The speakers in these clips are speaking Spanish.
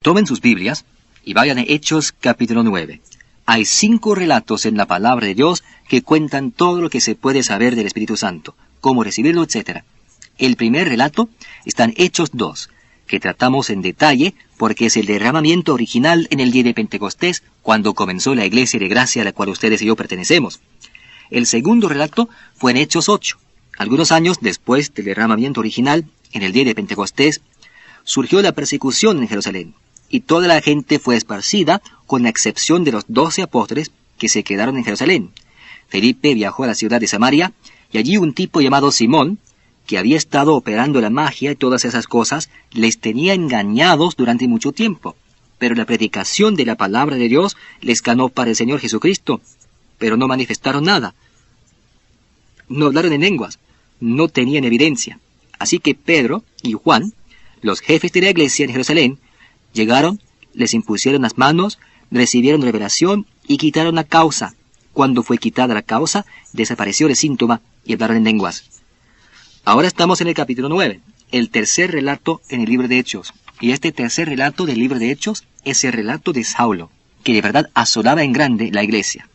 Tomen sus Biblias y vayan a Hechos capítulo 9. Hay 5 relatos en la palabra de Dios que cuentan todo lo que se puede saber del Espíritu Santo, cómo recibirlo, etc. El primer relato está en Hechos 2, que tratamos en detalle porque es el derramamiento original en el día de Pentecostés, cuando comenzó la iglesia de gracia a la cual ustedes y yo pertenecemos. El segundo relato fue en Hechos 8. Algunos años después del derramamiento original, en el día de Pentecostés, surgió la persecución en Jerusalén, y toda la gente fue esparcida, con la excepción de los 12 apóstoles que se quedaron en Jerusalén. Felipe viajó a la ciudad de Samaria, y allí un tipo llamado Simón, que había estado operando la magia y todas esas cosas, les tenía engañados durante mucho tiempo. Pero la predicación de la palabra de Dios les ganó para el Señor Jesucristo, pero no manifestaron nada. No hablaron en lenguas, no tenían evidencia. Así que Pedro y Juan, los jefes de la iglesia en Jerusalén, llegaron, les impusieron las manos, recibieron revelación y quitaron la causa. Cuando fue quitada la causa, desapareció el síntoma y hablaron en lenguas. Ahora estamos en el capítulo 9, el tercer relato en el libro de Hechos. Y este tercer relato del libro de Hechos es el relato de Saulo, que de verdad asolaba en grande la iglesia.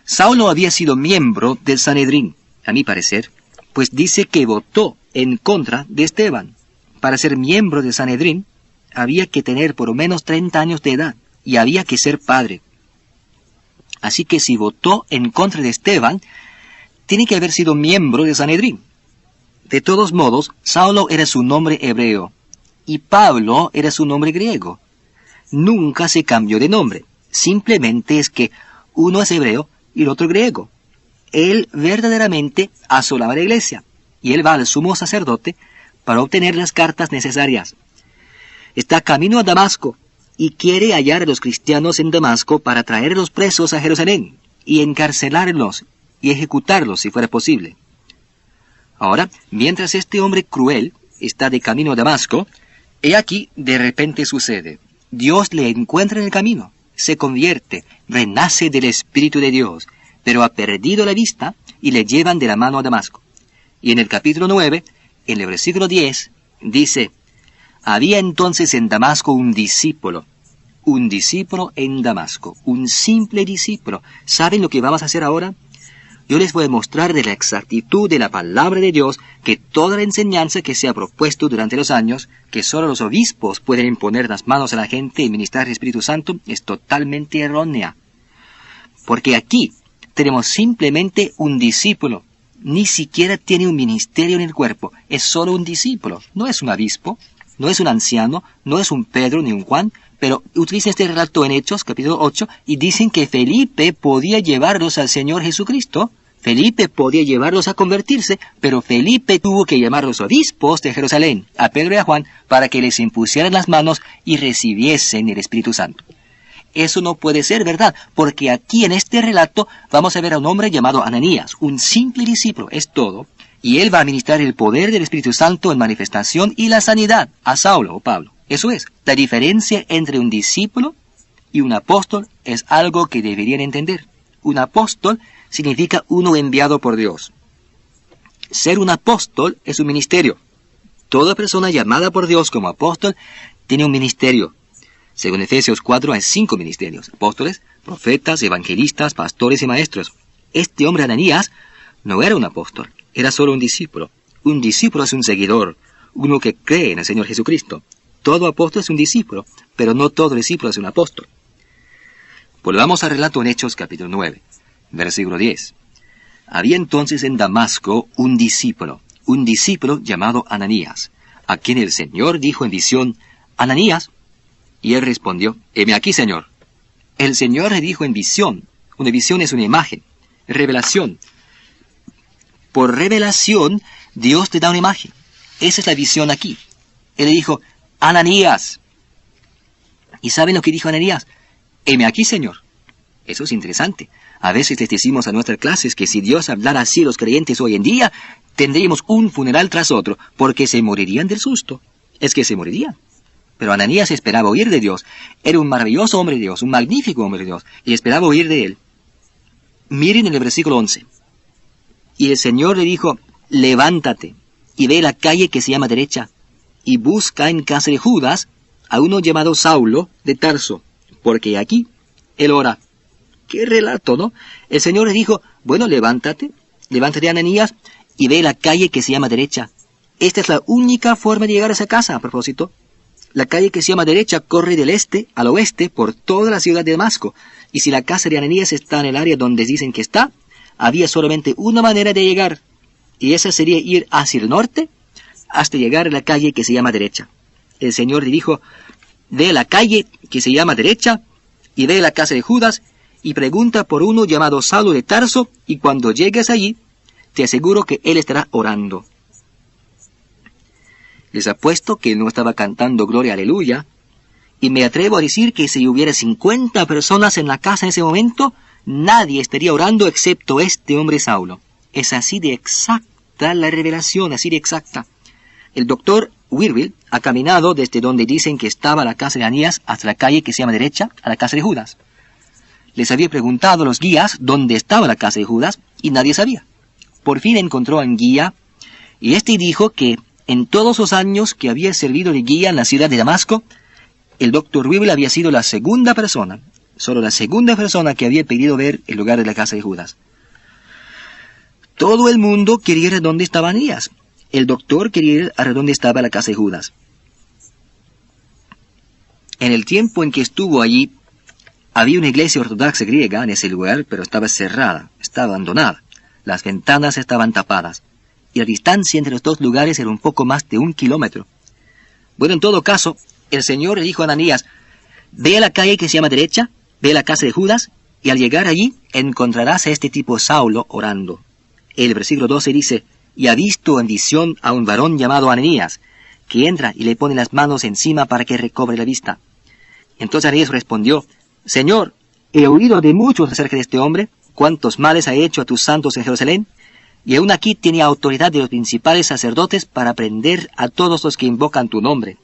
Saulo había sido miembro del Sanedrín, a mi parecer, pues dice que votó en contra de Esteban. Para ser miembro del Sanedrín, había que tener por lo menos 30 años de edad, y había que ser padre. Así que si votó en contra de Esteban, tiene que haber sido miembro del Sanedrín. De todos modos, Saulo era su nombre hebreo, y Pablo era su nombre griego. Nunca se cambió de nombre, simplemente es que uno es hebreo y el otro griego. Él verdaderamente asolaba la iglesia, y él va al sumo sacerdote para obtener las cartas necesarias. Está camino a Damasco y quiere hallar a los cristianos en Damasco para traerlos presos a Jerusalén y encarcelarlos y ejecutarlos si fuera posible. Ahora, mientras este hombre cruel está de camino a Damasco, he aquí de repente sucede. Dios le encuentra en el camino, se convierte, renace del Espíritu de Dios, pero ha perdido la vista y le llevan de la mano a Damasco. Y en el capítulo 9, en el versículo 10, dice: había entonces en Damasco un discípulo en Damasco, un simple discípulo. ¿Saben lo que vamos a hacer ahora? Yo les voy a mostrar de la exactitud de la palabra de Dios que toda la enseñanza que se ha propuesto durante los años, que solo los obispos pueden imponer las manos a la gente y ministrar el Espíritu Santo, es totalmente errónea. Porque aquí tenemos simplemente un discípulo. Ni siquiera tiene un ministerio en el cuerpo. Es solo un discípulo. No es un obispo, no es un anciano, no es un Pedro ni un Juan, pero utilizan este relato en Hechos, capítulo 8, y dicen que Felipe podía llevarlos al Señor Jesucristo. Felipe podía llevarlos a convertirse, pero Felipe tuvo que llamar a los obispos de Jerusalén, a Pedro y a Juan, para que les impusieran las manos y recibiesen el Espíritu Santo. Eso no puede ser verdad, porque aquí en este relato vamos a ver a un hombre llamado Ananías, un simple discípulo, es todo, y él va a ministrar el poder del Espíritu Santo en manifestación y la sanidad a Saulo o Pablo. Eso es, la diferencia entre un discípulo y un apóstol es algo que deberían entender. Un apóstol significa uno enviado por Dios. Ser un apóstol es un ministerio. Toda persona llamada por Dios como apóstol tiene un ministerio. Según Efesios 4 hay 5 ministerios: apóstoles, profetas, evangelistas, pastores y maestros. Este hombre Ananías no era un apóstol, era solo un discípulo. Un discípulo es un seguidor, uno que cree en el Señor Jesucristo. Todo apóstol es un discípulo, pero no todo discípulo es un apóstol. Volvamos al relato en Hechos capítulo 9, versículo 10. Había entonces en Damasco un discípulo llamado Ananías, a quien el Señor dijo en visión: Ananías. Y él respondió: heme aquí, Señor. El Señor le dijo en visión. Una visión es una imagen. Revelación. Por revelación, Dios te da una imagen. Esa es la visión aquí. Él le dijo: Ananías. ¿Y saben lo que dijo Ananías? Heme aquí, Señor. Eso es interesante. A veces les decimos a nuestras clases que si Dios hablara así a los creyentes hoy en día, tendríamos un funeral tras otro, porque se morirían del susto. Es que se morirían. Pero Ananías esperaba oír de Dios. Era un maravilloso hombre de Dios, un magnífico hombre de Dios, y esperaba oír de él. Miren en el versículo 11. Y el Señor le dijo: levántate, y ve la calle que se llama derecha, y busca en casa de Judas a uno llamado Saulo de Tarso, porque aquí él ora. Qué relato, ¿no? El Señor le dijo, bueno, levántate, Ananías, y ve la calle que se llama derecha. Esta es la única forma de llegar a esa casa, a propósito. La calle que se llama derecha corre del este al oeste por toda la ciudad de Damasco. Y si la casa de Ananías está en el área donde dicen que está, había solamente una manera de llegar. Y esa sería ir hacia el norte hasta llegar a la calle que se llama derecha. El Señor le dijo, ve a la calle que se llama derecha y ve a la casa de Judas y pregunta por uno llamado Saulo de Tarso, y cuando llegues allí, te aseguro que él estará orando. Les apuesto que él no estaba cantando Gloria Aleluya, y me atrevo a decir que si hubiera 50 personas en la casa en ese momento, nadie estaría orando excepto este hombre Saulo. Es así de exacta la revelación, así de exacta. El doctor Wirville ha caminado desde donde dicen que estaba la casa de Ananías hasta la calle que se llama derecha, a la casa de Judas. Les había preguntado a los guías dónde estaba la casa de Judas y nadie sabía. Por fin encontró a un guía y este dijo que en todos los años que había servido de guía en la ciudad de Damasco, el doctor Wirville había sido la segunda persona, solo la segunda persona que había pedido ver el lugar de la casa de Judas. Todo el mundo quería ir a donde estaba Ananías. El doctor quería ir a donde estaba la casa de Judas. En el tiempo en que estuvo allí, había una iglesia ortodoxa griega en ese lugar, pero estaba cerrada, estaba abandonada. Las ventanas estaban tapadas, y la distancia entre los dos lugares era un poco más de 1 kilómetro. Bueno, en todo caso, el Señor le dijo a Ananías, ve a la calle que se llama derecha, ve a la casa de Judas, y al llegar allí encontrarás a este tipo Saulo orando. El versículo 12 dice, y ha visto en visión a un varón llamado Ananías, que entra y le pone las manos encima para que recobre la vista. Entonces Ananías respondió, Señor, he oído de muchos acerca de este hombre, cuántos males ha hecho a tus santos en Jerusalén, y aún aquí tiene autoridad de los principales sacerdotes para prender a todos los que invocan tu nombre.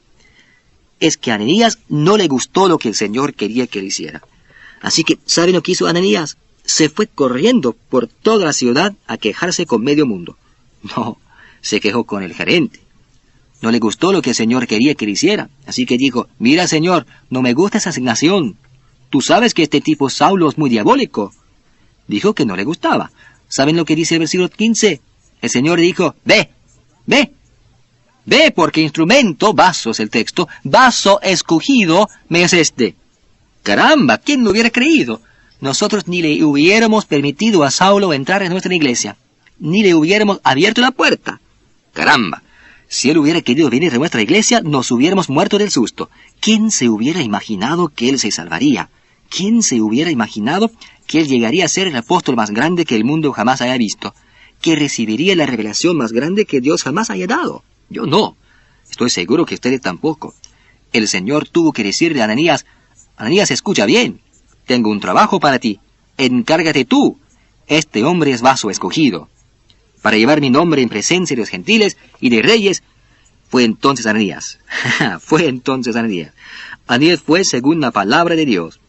Es que a Ananías no le gustó lo que el Señor quería que le hiciera. Así que, ¿saben lo que hizo Ananías? Se fue corriendo por toda la ciudad a quejarse con medio mundo. No, se quejó con el gerente. No le gustó lo que el Señor quería que le hiciera. Así que dijo, mira, Señor, no me gusta esa asignación. Tú sabes que este tipo Saulo es muy diabólico. Dijo que no le gustaba. ¿Saben lo que dice el versículo 15? El Señor dijo, ve, porque instrumento, vaso es el texto, vaso escogido me es este. Caramba, ¿quién lo hubiera creído? Nosotros ni le hubiéramos permitido a Saulo entrar en nuestra iglesia, ni le hubiéramos abierto la puerta. Caramba, si él hubiera querido venir a nuestra iglesia, nos hubiéramos muerto del susto. ¿Quién se hubiera imaginado que él se salvaría? ¿Quién se hubiera imaginado que él llegaría a ser el apóstol más grande que el mundo jamás haya visto? Que recibiría la revelación más grande que Dios jamás haya dado. Yo no. Estoy seguro que ustedes tampoco. El Señor tuvo que decirle a Ananías, Ananías, escucha bien. Tengo un trabajo para ti. Encárgate tú. Este hombre es vaso escogido para llevar mi nombre en presencia de los gentiles y de reyes. Fue entonces Ananías. Ananías fue según la palabra de Dios.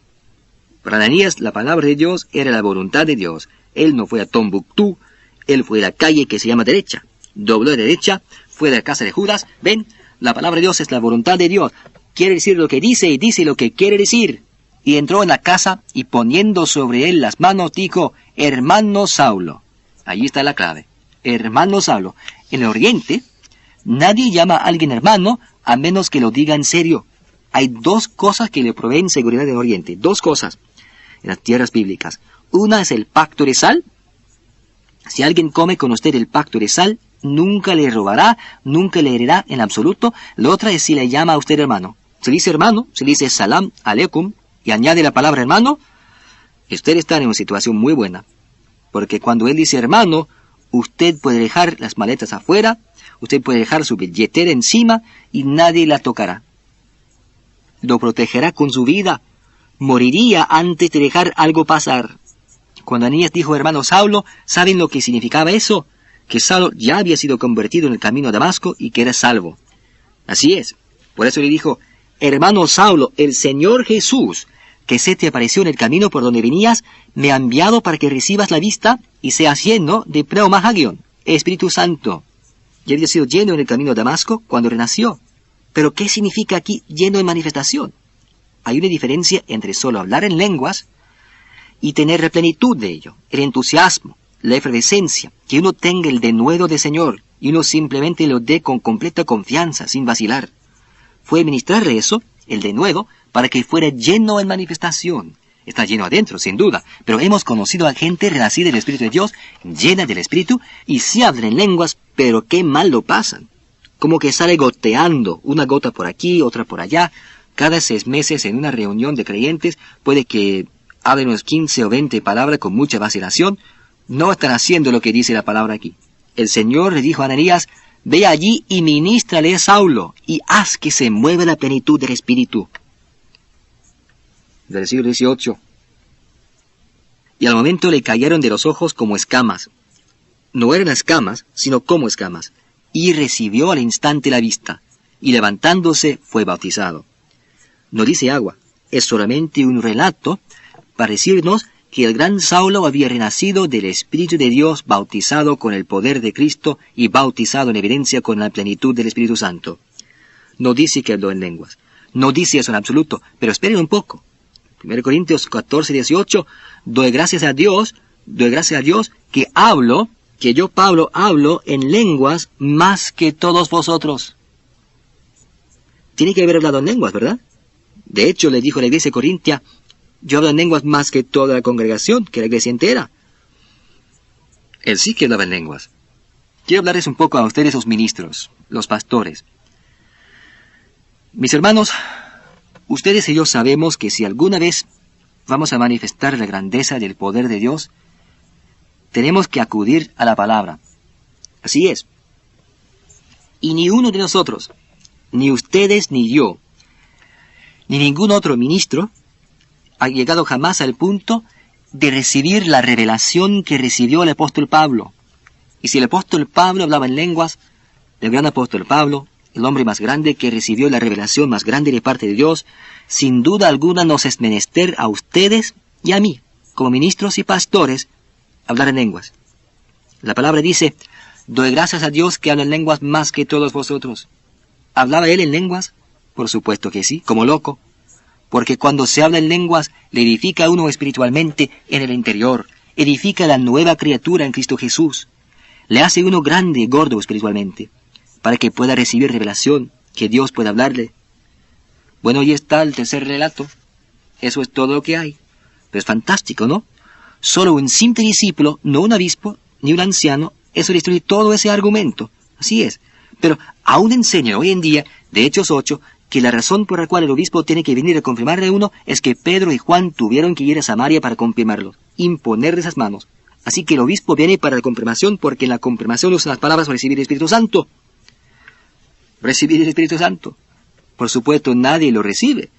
Para Ananías, la palabra de Dios era la voluntad de Dios. Él no fue a Tombuctú, él fue a la calle que se llama derecha. Dobló a derecha, fue a la casa de Judas. Ven, la palabra de Dios es la voluntad de Dios. Quiere decir lo que dice y dice lo que quiere decir. Y entró en la casa y poniendo sobre él las manos dijo, hermano Saulo. Allí está la clave. Hermano Saulo. En el Oriente, nadie llama a alguien hermano a menos que lo diga en serio. Hay 2 cosas que le proveen seguridad en el Oriente. 2 cosas en las tierras bíblicas. Una es el pacto de sal. Si alguien come con usted el pacto de sal, nunca le robará, nunca le herirá en absoluto. La otra es si le llama a usted hermano. Se dice hermano, se dice salam aleikum, y añade la palabra hermano, usted está en una situación muy buena. Porque cuando él dice hermano, usted puede dejar las maletas afuera, usted puede dejar su billetera encima y nadie la tocará. Lo protegerá con su vida. Moriría antes de dejar algo pasar. Cuando Ananías dijo hermano Saulo, ¿saben lo que significaba eso? Que Saulo ya había sido convertido en el camino a Damasco y que era salvo. Así es. Por eso le dijo, hermano Saulo, el Señor Jesús, que se te apareció en el camino por donde venías, me ha enviado para que recibas la vista y seas lleno de Pneuma Hagion, Espíritu Santo. Y había sido lleno en el camino a Damasco cuando renació. Pero ¿qué significa aquí lleno de manifestación? Hay una diferencia entre solo hablar en lenguas y tener la plenitud de ello, el entusiasmo, la efervescencia, que uno tenga el denuedo del Señor y uno simplemente lo dé con completa confianza, sin vacilar. Fue ministrarle eso, el denuedo, para que fuera lleno en manifestación. Está lleno adentro, sin duda, pero hemos conocido a gente renacida del Espíritu de Dios, llena del Espíritu, y sí hablan en lenguas, pero qué mal lo pasan. Como que sale goteando, una gota por aquí, otra por allá. Cada 6 meses en una reunión de creyentes puede que hablen unos 15 o 20 palabras con mucha vacilación. No están haciendo lo que dice la palabra aquí. El Señor le dijo a Ananías, ve allí y ministrale a Saulo, y haz que se mueva la plenitud del Espíritu. Versículo 18. Y al momento le cayeron de los ojos como escamas. No eran escamas, sino como escamas. Y recibió al instante la vista, y levantándose fue bautizado. No dice agua, es solamente un relato para decirnos que el gran Saulo había renacido del Espíritu de Dios, bautizado con el poder de Cristo y bautizado en evidencia con la plenitud del Espíritu Santo. No dice que habló en lenguas, no dice eso en absoluto, pero esperen un poco. 1 Corintios 14, 18, doy gracias a Dios que yo, Pablo, hablo en lenguas más que todos vosotros. Tiene que haber hablado en lenguas, ¿verdad? De hecho, le dijo a la iglesia corintia, yo hablo en lenguas más que toda la congregación, que la iglesia entera. Él sí que hablaba en lenguas. Quiero hablarles un poco a ustedes, los ministros, los pastores. Mis hermanos, ustedes y yo sabemos que si alguna vez vamos a manifestar la grandeza del poder de Dios, tenemos que acudir a la palabra. Así es. Y ni uno de nosotros, ni ustedes ni yo, ni ningún otro ministro, ha llegado jamás al punto de recibir la revelación que recibió el apóstol Pablo. Y si el apóstol Pablo hablaba en lenguas, el gran apóstol Pablo, el hombre más grande que recibió la revelación más grande de parte de Dios, sin duda alguna nos es menester a ustedes y a mí, como ministros y pastores, hablar en lenguas. La palabra dice, doy gracias a Dios que habla en lenguas más que todos vosotros. ¿Hablaba él en lenguas? Por supuesto que sí, como loco. Porque cuando se habla en lenguas, le edifica a uno espiritualmente en el interior, edifica a la nueva criatura en Cristo Jesús. Le hace uno grande y gordo espiritualmente, para que pueda recibir revelación, que Dios pueda hablarle. Bueno, ahí está el tercer relato. Eso es todo lo que hay. Pero es fantástico, ¿no? Solo un simple discípulo, no un obispo, ni un anciano, eso destruye todo ese argumento. Así es. Pero aún enseña hoy en día, de Hechos 8, que la razón por la cual el obispo tiene que venir a confirmarle a uno es que Pedro y Juan tuvieron que ir a Samaria para confirmarlo, imponerle esas manos. Así que el obispo viene para la confirmación porque en la confirmación usan las palabras recibir el Espíritu Santo. Recibir el Espíritu Santo. Por supuesto, nadie lo recibe,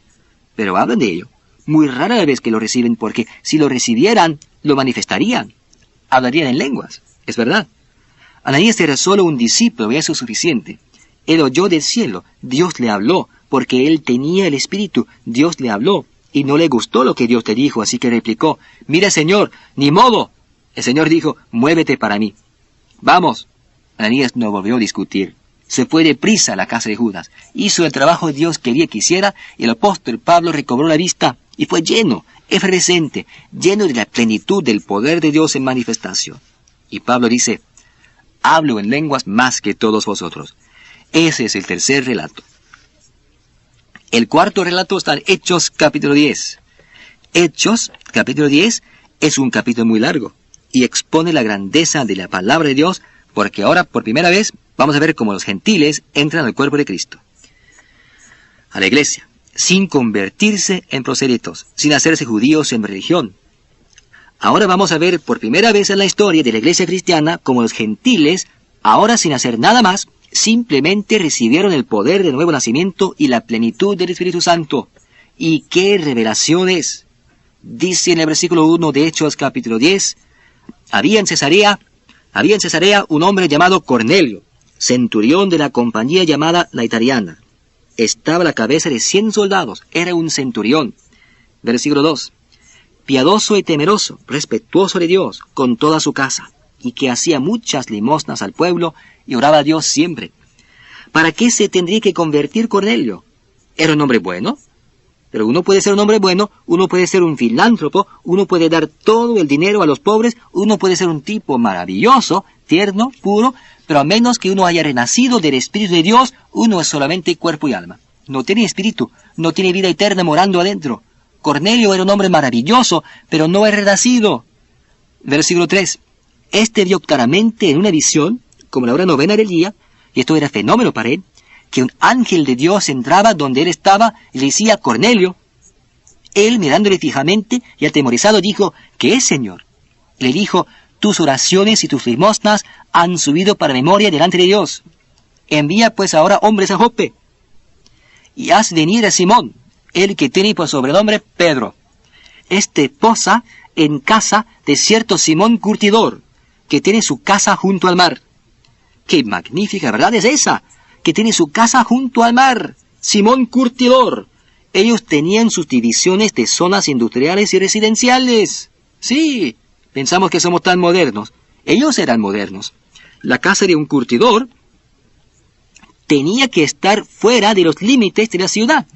pero hablan de ello. Muy rara la vez que lo reciben porque si lo recibieran, lo manifestarían. Hablarían en lenguas, es verdad. Ananías era solo un discípulo y eso es suficiente. Él oyó del cielo, Dios le habló, porque él tenía el Espíritu, Dios le habló, y no le gustó lo que Dios le dijo, así que replicó, mira Señor, ni modo. El Señor dijo, muévete para mí. Vamos. Ananías no volvió a discutir. Se fue deprisa a la casa de Judas, hizo el trabajo que Dios quería que hiciera, y el apóstol Pablo recobró la vista, y fue lleno, efervescente, lleno de la plenitud del poder de Dios en manifestación. Y Pablo dice, hablo en lenguas más que todos vosotros. Ese es el tercer relato. El cuarto relato está en Hechos capítulo 10. Hechos capítulo 10 es un capítulo muy largo y expone la grandeza de la palabra de Dios, porque ahora por primera vez vamos a ver cómo los gentiles entran al cuerpo de Cristo, a la iglesia, sin convertirse en prosélitos, sin hacerse judíos en religión. Ahora vamos a ver por primera vez en la historia de la iglesia cristiana cómo los gentiles, ahora sin hacer nada más, simplemente recibieron el poder del nuevo nacimiento y la plenitud del Espíritu Santo. ¿Y qué revelación es? Dice en el versículo 1 de Hechos capítulo 10, había en Cesarea un hombre llamado Cornelio, centurión de la compañía llamada la Italiana. Estaba a la cabeza de 100 soldados, era un centurión. Versículo 2, piadoso y temeroso, respetuoso de Dios, con toda su casa, y que hacía muchas limosnas al pueblo, y oraba a Dios siempre. ¿Para qué se tendría que convertir Cornelio? ¿Era un hombre bueno? Pero uno puede ser un hombre bueno, uno puede ser un filántropo, uno puede dar todo el dinero a los pobres, uno puede ser un tipo maravilloso, tierno, puro, pero a menos que uno haya renacido del Espíritu de Dios, uno es solamente cuerpo y alma. No tiene espíritu, no tiene vida eterna morando adentro. Cornelio era un hombre maravilloso, pero no es renacido. Versículo 3. Este vio claramente en una visión, como la hora novena del día, y esto era fenómeno para él, que un ángel de Dios entraba donde él estaba y le decía, Cornelio. Él, mirándole fijamente y atemorizado, dijo, ¿qué es, Señor? Y le dijo, tus oraciones y tus limosnas han subido para memoria delante de Dios. Envía pues ahora hombres a Joppe, y haz venir a Simón, el que tiene por sobrenombre Pedro. Este posa en casa de cierto Simón Curtidor, que tiene su casa junto al mar. ¡Qué magnífica verdad es esa! Que tiene su casa junto al mar. Simón Curtidor. Ellos tenían sus divisiones de zonas industriales y residenciales. Sí, pensamos que somos tan modernos. Ellos eran modernos. La casa de un curtidor tenía que estar fuera de los límites de la ciudad.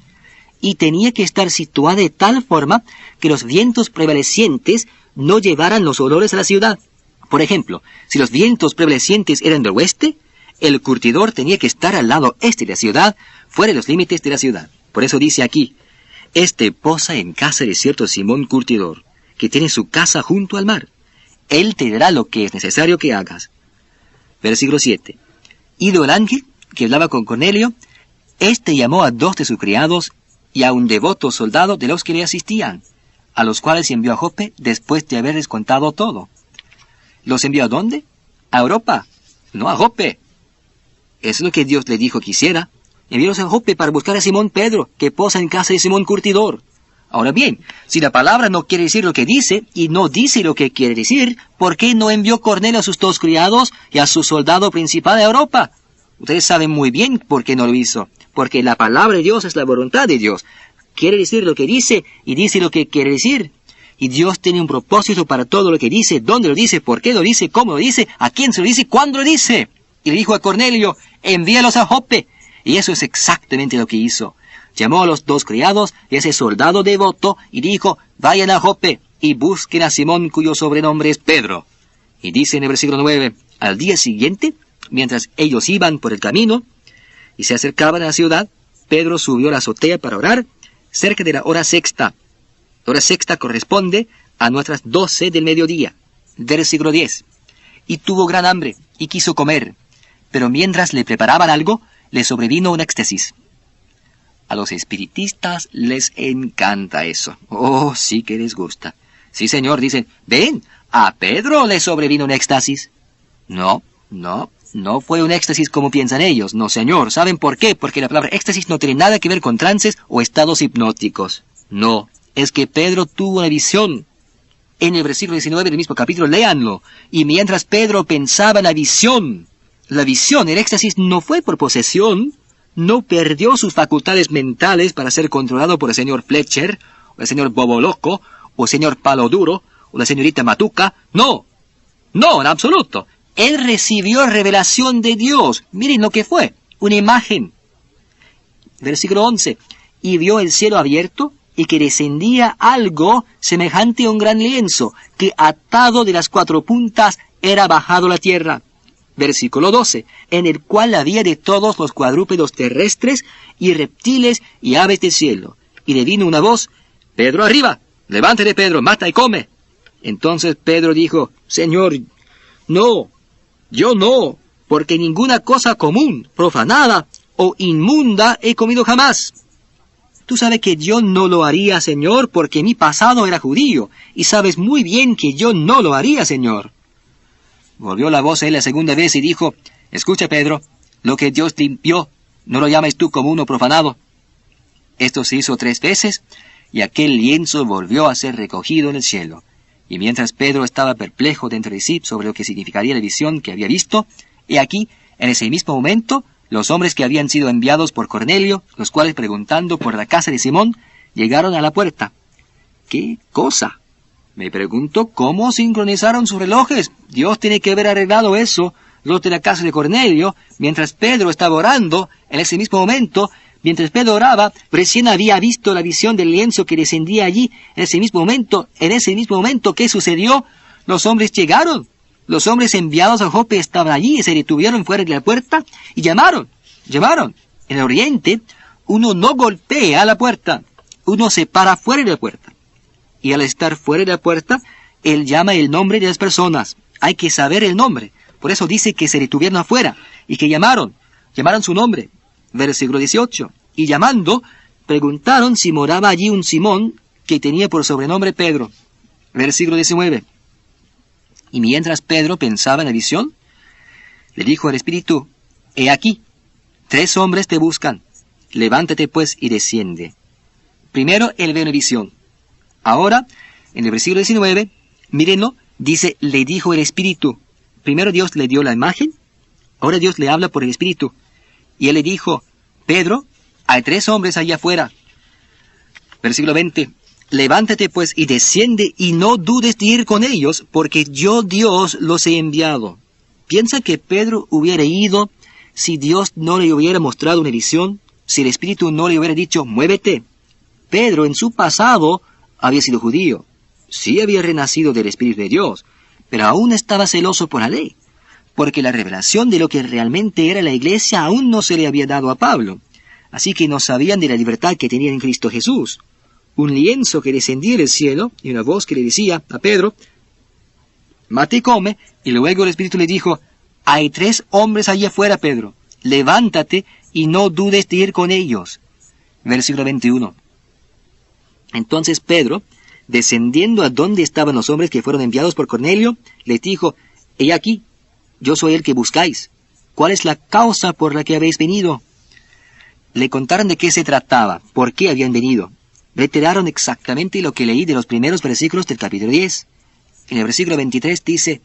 Y tenía que estar situada de tal forma que los vientos prevalecientes no llevaran los olores a la ciudad. Por ejemplo, si los vientos prevalecientes eran del oeste, el curtidor tenía que estar al lado este de la ciudad, fuera de los límites de la ciudad. Por eso dice aquí, este posa en casa de cierto Simón Curtidor, que tiene su casa junto al mar. Él te dará lo que es necesario que hagas. Versículo 7. Ido el ángel, que hablaba con Cornelio, este llamó a 2 de sus criados y a un devoto soldado de los que le asistían, a los cuales envió a Joppe después de haberles contado todo. ¿Los envió a dónde? ¿A Europa? No, a Joppe. Eso es lo que Dios le dijo que hiciera. Enviólos a Joppe para buscar a Simón Pedro, que posa en casa de Simón Curtidor. Ahora bien, si la palabra no quiere decir lo que dice, y no dice lo que quiere decir, ¿por qué no envió Cornelio a sus 2 criados y a su soldado principal a Europa? Ustedes saben muy bien por qué no lo hizo. Porque la palabra de Dios es la voluntad de Dios. Quiere decir lo que dice y dice lo que quiere decir. Y Dios tiene un propósito para todo lo que dice, dónde lo dice, por qué lo dice, cómo lo dice, a quién se lo dice, cuándo lo dice. Y le dijo a Cornelio, envíalos a Joppe. Y eso es exactamente lo que hizo. Llamó a los 2 criados y a ese soldado devoto y dijo, vayan a Joppe y busquen a Simón cuyo sobrenombre es Pedro. Y dice en el versículo 9, al día siguiente, mientras ellos iban por el camino y se acercaban a la ciudad, Pedro subió a la azotea para orar cerca de la hora sexta. La hora sexta corresponde a nuestras 12 del mediodía. Versículo 10. Y tuvo gran hambre y quiso comer, pero mientras le preparaban algo, le sobrevino un éxtasis. A los espiritistas les encanta eso. Oh, sí que les gusta. Sí, señor, dicen, ven, a Pedro le sobrevino un éxtasis. No fue un éxtasis como piensan ellos. No, señor. ¿Saben por qué? Porque la palabra éxtasis no tiene nada que ver con trances o estados hipnóticos. No, es que Pedro tuvo una visión. En el versículo 19 del mismo capítulo, léanlo. Y mientras Pedro pensaba en la visión, el éxtasis no fue por posesión, no perdió sus facultades mentales para ser controlado por el señor Fletcher, o el señor Bobo Loco, o el señor Palo Duro, o la señorita Matuca. No, en absoluto. Él recibió revelación de Dios. Miren lo que fue, una imagen. Versículo 11. Y vio el cielo abierto, y que descendía algo semejante a un gran lienzo, que atado de las 4 puntas era bajado a la tierra. Versículo 12. En el cual había de todos los cuadrúpedos terrestres, y reptiles, y aves del cielo. Y le vino una voz, Pedro arriba, levántate Pedro, mata y come. Entonces Pedro dijo, Señor, no, yo no, porque ninguna cosa común, profanada o inmunda he comido jamás. Tú sabes que yo no lo haría, Señor, porque mi pasado era judío, y sabes muy bien que yo no lo haría, Señor. Volvió la voz a él la segunda vez y dijo, escucha, Pedro, lo que Dios limpió, no lo llames tú común o profanado. Esto se hizo 3 veces, y aquel lienzo volvió a ser recogido en el cielo. Y mientras Pedro estaba perplejo dentro de sí sobre lo que significaría la visión que había visto, he aquí, en ese mismo momento, los hombres que habían sido enviados por Cornelio, los cuales preguntando por la casa de Simón, llegaron a la puerta. ¿Qué cosa? Me pregunto cómo sincronizaron sus relojes. Dios tiene que haber arreglado eso. los de la casa de Cornelio, mientras Pedro estaba orando, en ese mismo momento, mientras Pedro oraba, recién había visto la visión del lienzo que descendía allí. En ese mismo momento, ¿qué sucedió? Los hombres llegaron. Los hombres enviados a Jope estaban allí y se detuvieron fuera de la puerta y llamaron. En el oriente, uno no golpea a la puerta, uno se para fuera de la puerta. Y al estar fuera de la puerta, él llama el nombre de las personas. Hay que saber el nombre. Por eso dice que se detuvieron afuera y que llamaron su nombre. Versículo 18. Y llamando, preguntaron si moraba allí un Simón que tenía por sobrenombre Pedro. Versículo 19. Y mientras Pedro pensaba en la visión, le dijo al Espíritu: He aquí, 3 hombres te buscan. Levántate pues y desciende. Primero él ve una visión. Ahora, en el versículo 19, mírenlo, dice: le dijo el Espíritu. Primero Dios le dio la imagen, ahora Dios le habla por el Espíritu. Y él le dijo: Pedro, hay 3 hombres allá afuera. Versículo 20. Levántate pues y desciende y no dudes de ir con ellos, porque yo Dios los he enviado. ¿Piensa que Pedro hubiera ido si Dios no le hubiera mostrado una visión? Si el Espíritu no le hubiera dicho: muévete. Pedro en su pasado había sido judío. Sí había renacido del Espíritu de Dios, pero aún estaba celoso por la ley, porque la revelación de lo que realmente era la iglesia aún no se le había dado a Pablo. Así que no sabían de la libertad que tenían en Cristo Jesús. Un lienzo que descendía del cielo y una voz que le decía a Pedro: mate y come. Y luego el Espíritu le dijo: hay 3 hombres allí afuera, Pedro. Levántate y no dudes de ir con ellos. Versículo 21. Entonces Pedro, descendiendo a donde estaban los hombres que fueron enviados por Cornelio, les dijo: he aquí, yo soy el que buscáis. ¿Cuál es la causa por la que habéis venido? Le contaron de qué se trataba, por qué habían venido. Reiteraron exactamente lo que leí de los primeros versículos del capítulo 10. En el versículo 23 dice: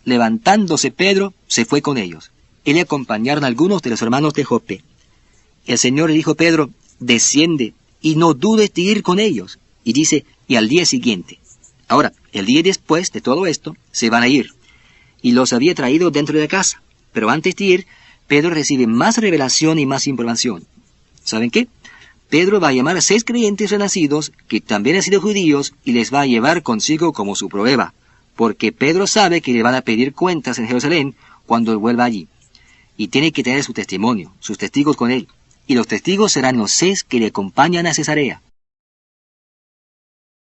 levantándose Pedro, se fue con ellos. Y le acompañaron algunos de los hermanos de Jope. El Señor le dijo a Pedro: desciende y no dudes de ir con ellos. Y dice: y al día siguiente. Ahora, el día después de todo esto, se van a ir. Y los había traído dentro de la casa. Pero antes de ir, Pedro recibe más revelación y más información. ¿Saben qué? Pedro va a llamar a 6 creyentes renacidos, que también han sido judíos, y les va a llevar consigo como su prueba. Porque Pedro sabe que le van a pedir cuentas en Jerusalén cuando él vuelva allí. Y tiene que tener su testimonio, sus testigos con él. Y los testigos serán los 6 que le acompañan a Cesarea.